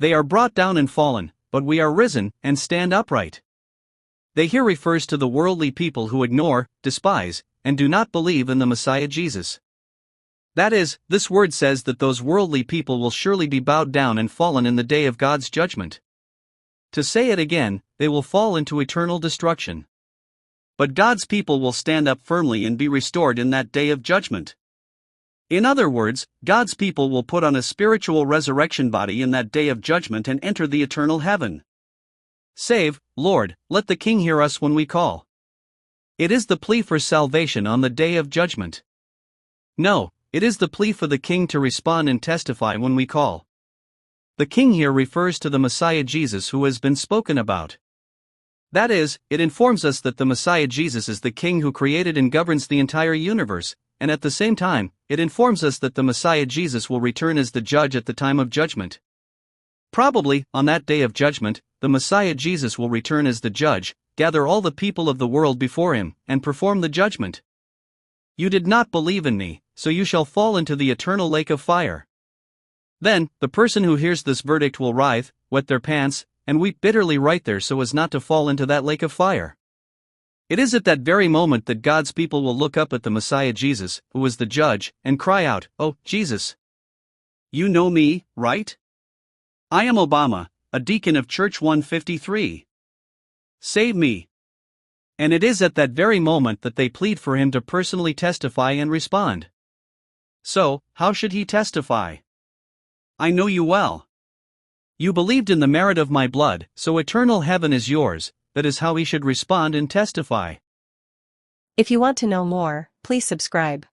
They are brought down and fallen, but we are risen and stand upright. They here refers to the worldly people who ignore, despise, and do not believe in the Messiah Jesus. That is, this word says that those worldly people will surely be bowed down and fallen in the day of God's judgment. To say it again, they will fall into eternal destruction. But God's people will stand up firmly and be restored in that day of judgment. In other words, God's people will put on a spiritual resurrection body in that day of judgment and enter the eternal heaven. Save, Lord, let the King hear us when we call. It is the plea for salvation on the day of judgment. No, it is the plea for the King to respond and testify when we call. The King here refers to the Messiah Jesus who has been spoken about. That is, it informs us that the Messiah Jesus is the King who created and governs the entire universe, and at the same time, it informs us that the Messiah Jesus will return as the judge at the time of judgment. Probably, on that day of judgment, the Messiah Jesus will return as the judge, gather all the people of the world before him, and perform the judgment. You did not believe in me, so you shall fall into the eternal lake of fire. Then, the person who hears this verdict will writhe, wet their pants, and weep bitterly right there so as not to fall into that lake of fire. It is at that very moment that God's people will look up at the Messiah Jesus, who is the judge, and cry out, "Oh, Jesus! You know me, right? I am Obama, a deacon of Church 153. Save me." And it is at that very moment that they plead for him to personally testify and respond. So, how should he testify? "I know you well. You believed in the merit of my blood, so eternal heaven is yours." That is how he should respond and testify. If you want to know more, please subscribe.